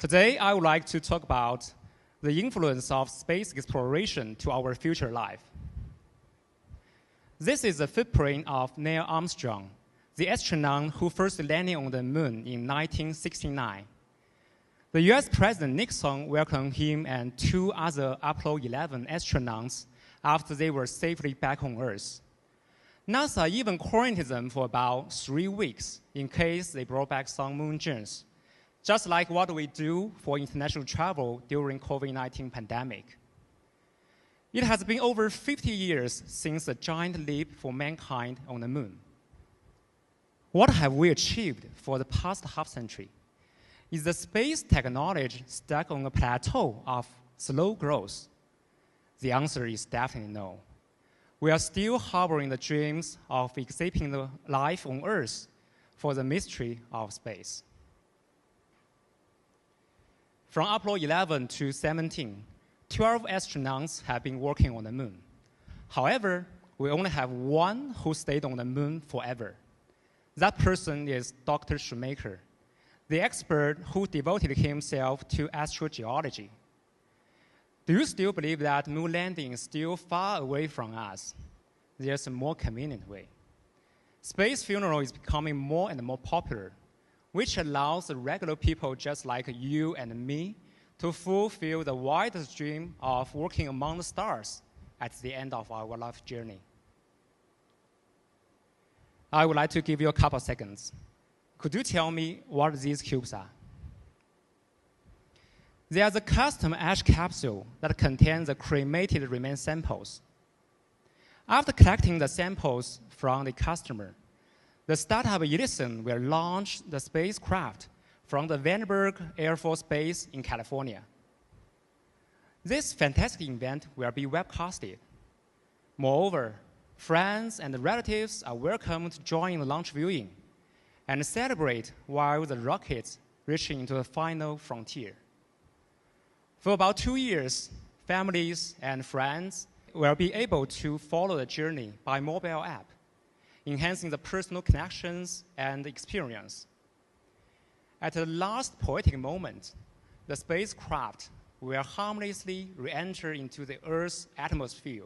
Today, I would like to talk about the influence of space exploration to our future life. This is the footprint of Neil Armstrong, the astronaut who first landed on the moon in 1969. The US President Nixon welcomed him and two other Apollo 11 astronauts after they were safely back on Earth. NASA even quarantined them for about 3 weeks in case they brought back some moon germs, just like what we do for international travel during COVID-19 pandemic. It has been over 50 years since the giant leap for mankind on the moon. What have we achieved for the past half-century? Is the space technology stuck on a plateau of slow growth? The answer is definitely no. We are still harboring the dreams of escaping the life on Earth for the mystery of space. From Apollo 11 to 17, 12 astronauts have been working on the moon. However, we only have one who stayed on the moon forever. That person is Dr. Shoemaker, the expert who devoted himself to astrogeology. Do you still believe that moon landing is still far away from us? There's a more convenient way. Space funeral is becoming more and more popular, which allows regular people just like you and me to fulfill the widest dream of working among the stars at the end of our life journey. I would like to give you a couple seconds. Could you tell me what these cubes are? They are the custom ash capsule that contains the cremated remain samples. After collecting the samples from the customer, the startup Edison will launch the spacecraft from the Vandenberg Air Force Base in California. This fantastic event will be webcasted. Moreover, friends and relatives are welcome to join the launch viewing and celebrate while the rockets reach into the final frontier. For about 2 years, families and friends will be able to follow the journey by mobile app, enhancing the personal connections and experience. At the last poetic moment, the spacecraft will harmlessly re-enter into the Earth's atmosphere,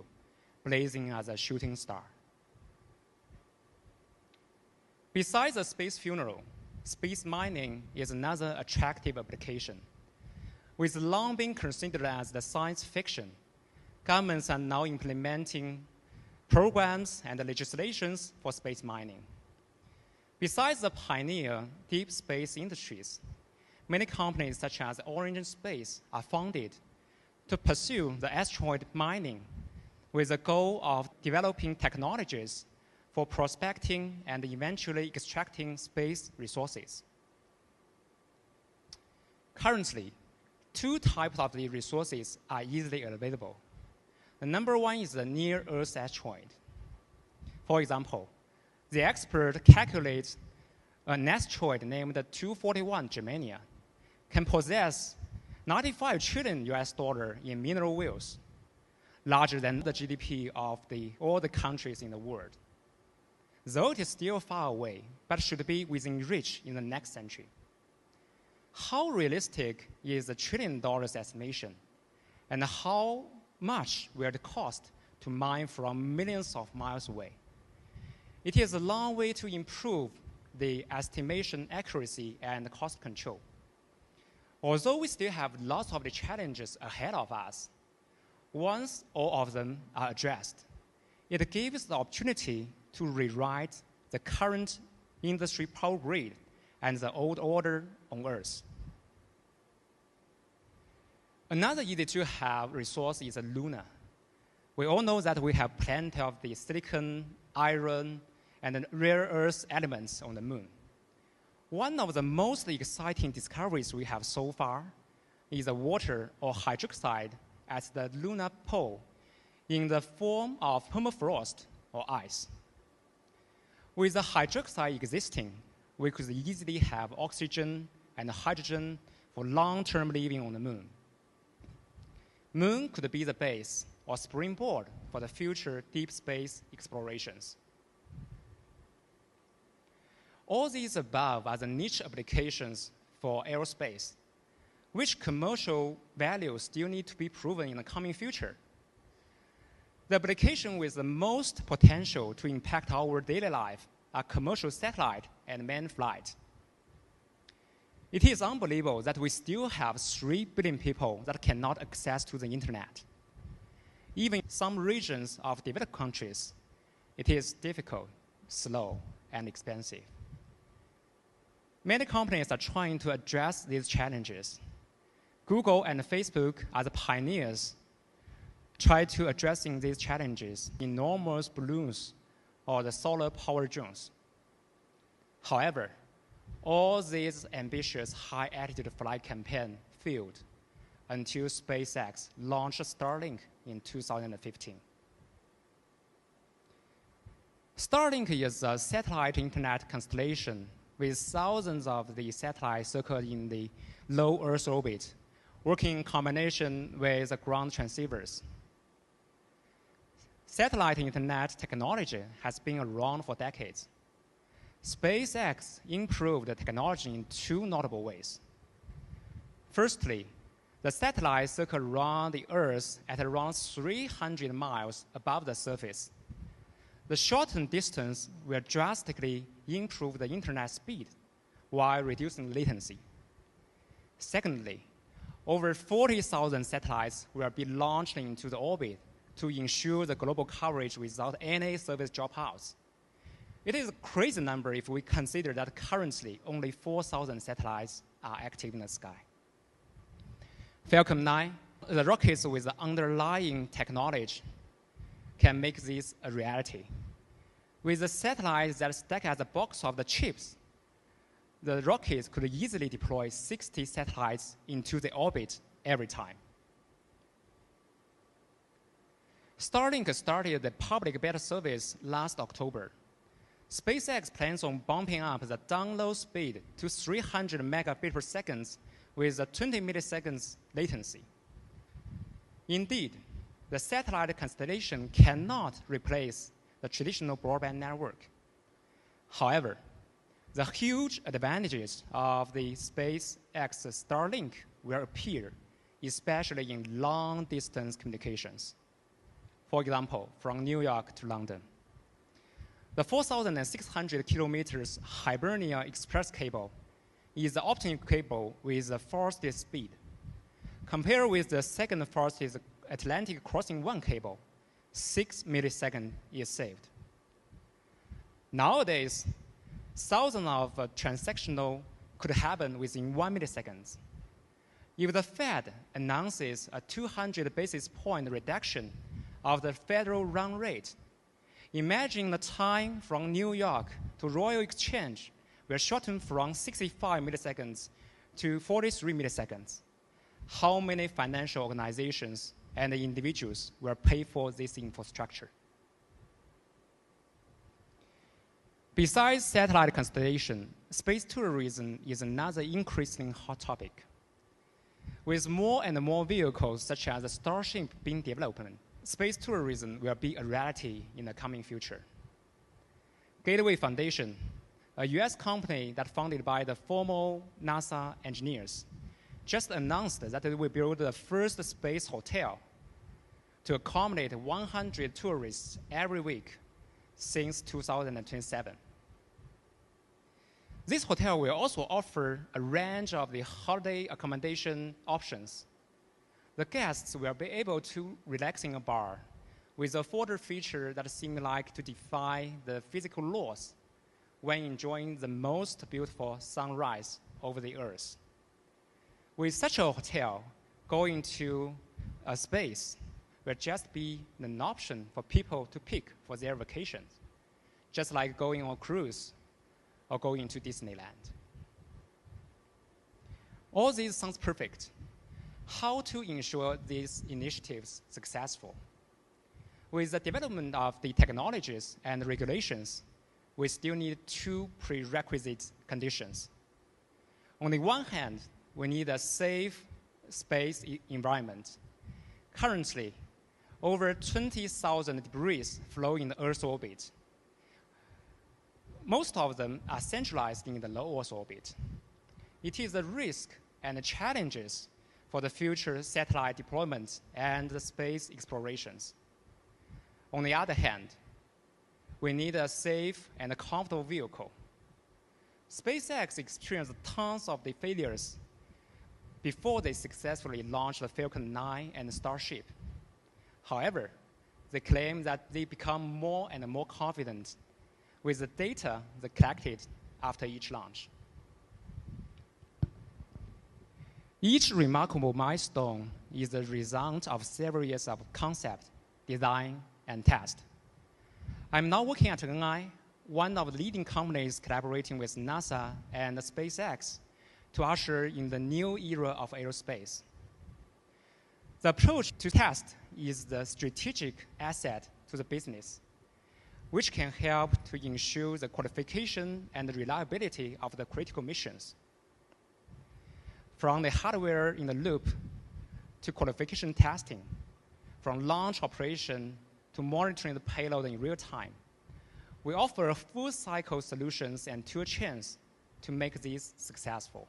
blazing as a shooting star. Besides the space funeral, space mining is another attractive application. With long been considered as the science fiction, governments are now implementing programs and legislations for space mining. Besides the pioneer deep space industries, many companies such as Origin Space are founded to pursue the asteroid mining with the goal of developing technologies for prospecting and eventually extracting space resources. Currently, 2 types of the resources are easily available. The number one is the near-Earth asteroid. For example, the expert calculates an asteroid named 241 Germania can possess 95 trillion US dollar in mineral wealth, larger than the GDP of all the countries in the world. Though it is still far away, but should be within reach in the next century. How realistic is the $1 trillion estimation? And how much will it cost to mine from millions of miles away? It is a long way to improve the estimation accuracy and cost control. Although we still have lots of the challenges ahead of us, once all of them are addressed, it gives the opportunity to rewrite the current industry power grid and the old order on Earth. Another easy-to-have resource is Luna. We all know that we have plenty of the silicon, iron, and rare earth elements on the moon. One of the most exciting discoveries we have so far is the water or hydroxide at the lunar pole in the form of permafrost or ice. With the hydroxide existing, we could easily have oxygen and hydrogen for long-term living on the moon. Moon could be the base or springboard for the future deep space explorations. All these above are the niche applications for aerospace. which commercial values still need to be proven in the coming future. The application with the most potential to impact our daily life are commercial satellite and manned flight. It is unbelievable that we still have 3 billion people that cannot access to the internet. Even in some regions of developed countries, it is difficult, slow, and expensive. Many companies are trying to address these challenges. Google and Facebook are the pioneers try to addressing these challenges, enormous balloons or the solar power drones. However, all these ambitious high-altitude flight campaign failed until SpaceX launched Starlink in 2015. Starlink is a satellite internet constellation with thousands of the satellites circled in the low Earth orbit, working in combination with the ground transceivers. Satellite internet technology has been around for decades. SpaceX improved the technology in 2 notable ways. Firstly, the satellites circle around the Earth at around 300 miles above the surface. The shortened distance will drastically improve the internet speed while reducing latency. Secondly, over 40,000 satellites will be launched into the orbit to ensure the global coverage without any service dropouts. It is a crazy number if we consider that currently only 4,000 satellites are active in the sky. Falcon 9, the rockets with the underlying technology, can make this a reality. With the satellites that stack as a box of the chips, the rockets could easily deploy 60 satellites into the orbit every time. Starlink started the public beta service last October. SpaceX plans on bumping up the download speed to 300 megabits per second with a 20 milliseconds latency. Indeed, the satellite constellation cannot replace the traditional broadband network. However, the huge advantages of the SpaceX Starlink will appear, especially in long-distance communications. For example, from New York to London. The 4,600 kilometers Hibernia Express cable is the optical cable with the fastest speed. Compared with the second fastest Atlantic Crossing 1 cable, 6 milliseconds is saved. Nowadays, thousands of transactions could happen within 1 millisecond. If the Fed announces a 200 basis point reduction of the federal run rate, imagine the time from New York to Royal Exchange will shorten from 65 milliseconds to 43 milliseconds. How many financial organizations and individuals will pay for this infrastructure? Besides satellite constellation, space tourism is another increasingly hot topic. With more and more vehicles such as the Starship being developed, space tourism will be a reality in the coming future. Gateway Foundation, a US company that funded by the former NASA engineers, just announced that it will build the first space hotel to accommodate 100 tourists every week since 2027. This hotel will also offer a range of the holiday accommodation options. The guests will be able to relax in a bar with a photo feature that seems like to defy the physical laws when enjoying the most beautiful sunrise over the Earth. With such a hotel, going to a space will just be an option for people to pick for their vacations, just like going on a cruise or going to Disneyland. All these sounds perfect. How to ensure these initiatives successful? With the development of the technologies and regulations, we still need 2 prerequisite conditions. On the one hand, we need a safe space environment. Currently, over 20,000 debris flow in the Earth's orbit. Most of them are centralized in the low Earth orbit. It is a risk and the challenges for the future satellite deployment and the space explorations. On the other hand, we need a safe and a comfortable vehicle. SpaceX experienced tons of the failures before they successfully launched the Falcon 9 and Starship. However, they claim that they become more and more confident with the data they collected after each launch. Each remarkable milestone is the result of several years of concept, design, and test. I'm now working at NI, one of the leading companies collaborating with NASA and SpaceX to usher in the new era of aerospace. The approach to test is the strategic asset to the business, which can help to ensure the qualification and reliability of the critical missions. From the hardware in the loop to qualification testing, from launch operation to monitoring the payload in real time, we offer full cycle solutions and tool chains to make this successful.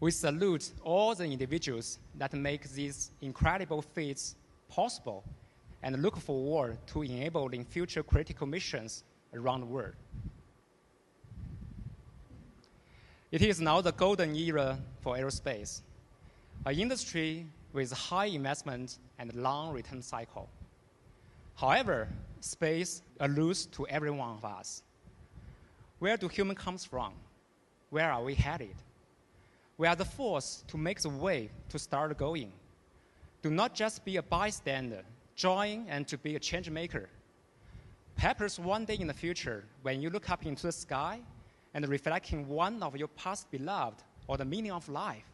We salute all the individuals that make these incredible feats possible and look forward to enabling future critical missions around the world. It is now the golden era for aerospace, an industry with high investment and long return cycle. However, space alludes to every one of us. Where do humans come from? Where are we headed? We are the force to make the way to start going. Do not just be a bystander, join and to be a change maker. Perhaps one day in the future, when you look up into the sky and reflecting one of your past beloved or the meaning of life,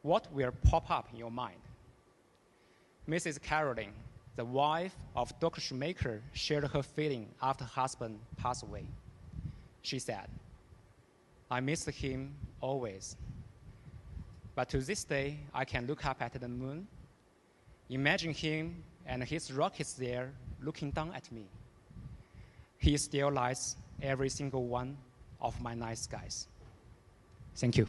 what will pop up in your mind? Mrs. Caroline, the wife of Dr. Shoemaker, shared her feeling after her husband passed away. She said, "I miss him always. But to this day, I can look up at the moon, imagine him and his rockets there looking down at me. He still lights every single one of my night skies." Thank you.